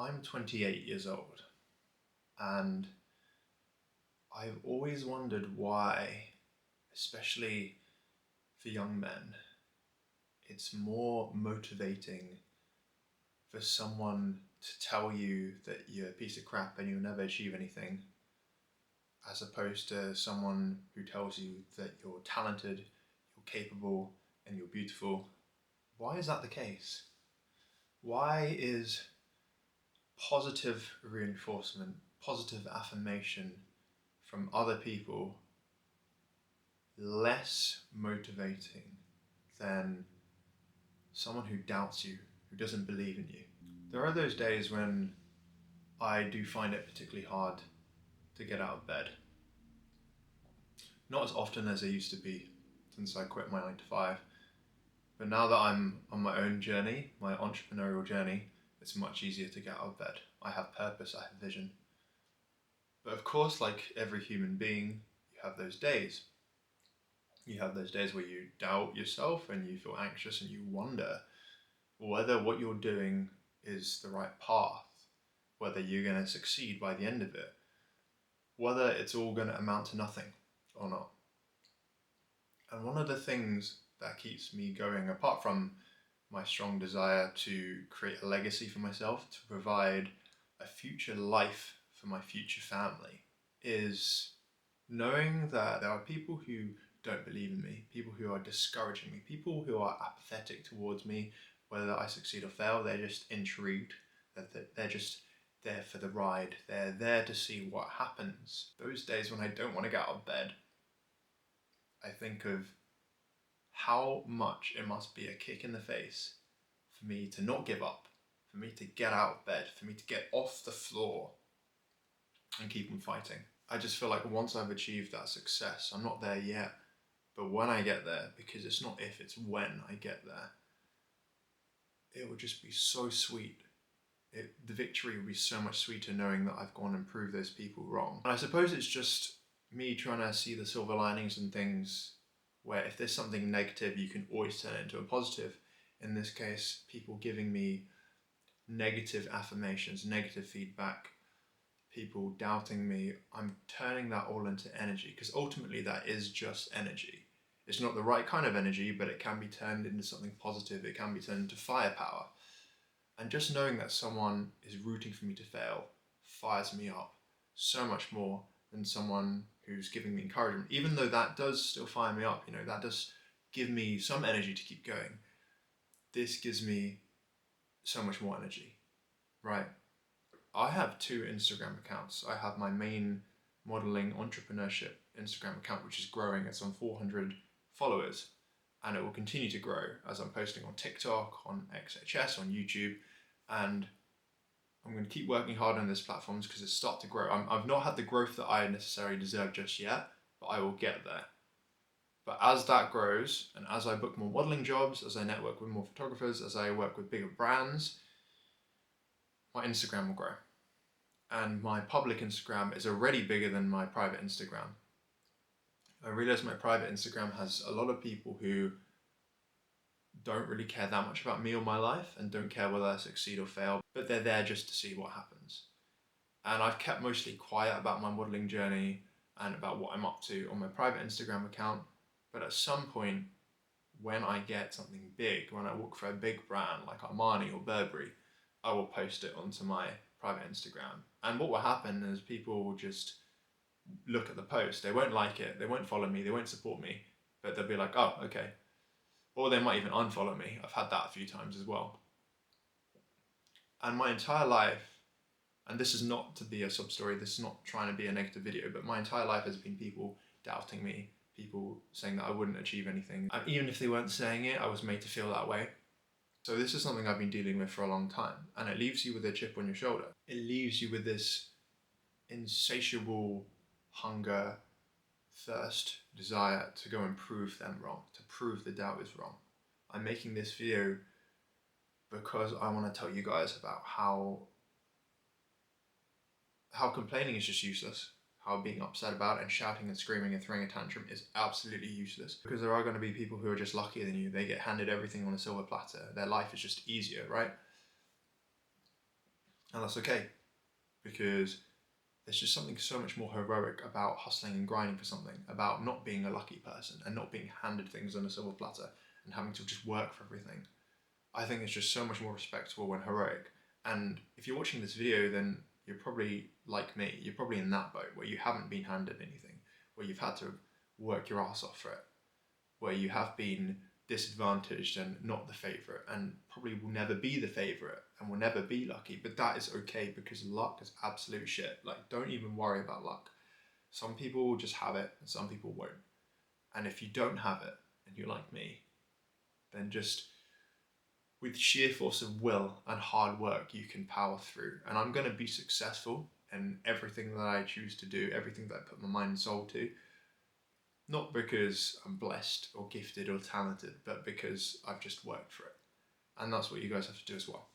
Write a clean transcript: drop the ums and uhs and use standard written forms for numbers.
I'm 28 years old, and I've always wondered why, especially for young men, it's more motivating for someone to tell you that you're a piece of crap and you'll never achieve anything, as opposed to someone who tells you that you're talented, you're capable, and you're beautiful. Why is that the case? Why is positive reinforcement, positive affirmation from other people less motivating than someone who doubts you, who doesn't believe in you? There are those days when I do find it particularly hard to get out of bed. Not as often as I used to be since I quit my 9 to 5, but now that I'm on my own journey, my entrepreneurial journey, it's much easier to get out of bed. I have purpose, I have vision. But of course, like every human being, you have those days. You have those days where you doubt yourself and you feel anxious and you wonder whether what you're doing is the right path, whether you're going to succeed by the end of it, whether it's all going to amount to nothing or not. And one of the things that keeps me going, apart from my strong desire to create a legacy for myself, to provide a future life for my future family, is knowing that there are people who don't believe in me, people who are discouraging me, people who are apathetic towards me, whether I succeed or fail. They're just intrigued, they're just there for the ride, they're there to see what happens. Those days when I don't want to get out of bed, I think of how much it must be a kick in the face for me to not give up, for me to get out of bed, for me to get off the floor and keep on fighting. I just feel like once I've achieved that success, I'm not there yet, but when I get there, because it's not if, it's when I get there, it will just be so sweet. The victory will be so much sweeter knowing that I've gone and proved those people wrong. And I suppose it's just me trying to see the silver linings and things where if there's something negative, you can always turn it into a positive. In this case, people giving me negative affirmations, negative feedback, people doubting me, I'm turning that all into energy, because ultimately that is just energy. It's not the right kind of energy, but it can be turned into something positive. It can be turned into firepower. And just knowing that someone is rooting for me to fail fires me up so much more than someone who's giving me encouragement. Even though that does still fire me up, that does give me some energy to keep going. This gives me so much more energy, right? I have 2 Instagram accounts. I have my main modeling entrepreneurship Instagram account, which is growing. It's on 400 followers, and it will continue to grow as I'm posting on TikTok, on XHS, on YouTube, and I'm going to keep working hard on those platforms because it's starting to grow. I've not had the growth that I necessarily deserve just yet, but I will get there. But as that grows, and as I book more modeling jobs, as I network with more photographers, as I work with bigger brands, my Instagram will grow. And my public Instagram is already bigger than my private Instagram. I realize my private Instagram has a lot of people who don't really care that much about me or my life and don't care whether I succeed or fail, but they're there just to see what happens. And I've kept mostly quiet about my modeling journey and about what I'm up to on my private Instagram account. But at some point, when I get something big, when I work for a big brand like Armani or Burberry, I will post it onto my private Instagram. And what will happen is people will just look at the post. They won't like it, they won't follow me, they won't support me, but they'll be like, oh, okay. Or they might even unfollow me. I've had that a few times as well. And my entire life, and this is not to be a sub story, this is not trying to be a negative video, but my entire life has been people doubting me, people saying that I wouldn't achieve anything. And even if they weren't saying it, I was made to feel that way. So this is something I've been dealing with for a long time, and it leaves you with a chip on your shoulder. It leaves you with this insatiable hunger, thirst, desire to go and prove them wrong, to prove the doubt is wrong. I'm making this video because I want to tell you guys about how complaining is just useless, how being upset about it and shouting and screaming and throwing a tantrum is absolutely useless. Because there are going to be people who are just luckier than you. They get handed everything on a silver platter. Their life is just easier, right? And that's okay, because there's just something so much more heroic about hustling and grinding for something, about not being a lucky person and not being handed things on a silver platter and having to just work for everything. I think it's just so much more respectable and heroic. And if you're watching this video, then you're probably like me. You're probably in that boat where you haven't been handed anything, where you've had to work your ass off for it, where you have been disadvantaged and not the favourite, and probably will never be the favourite and will never be lucky. But that is okay, because luck is absolute shit. Like, don't even worry about luck. Some people will just have it and some people won't. And if you don't have it and you're like me, then just with sheer force of will and hard work, you can power through. And I'm going to be successful in everything that I choose to do, everything that I put my mind and soul to. Not because I'm blessed or gifted or talented, but because I've just worked for it. And that's what you guys have to do as well.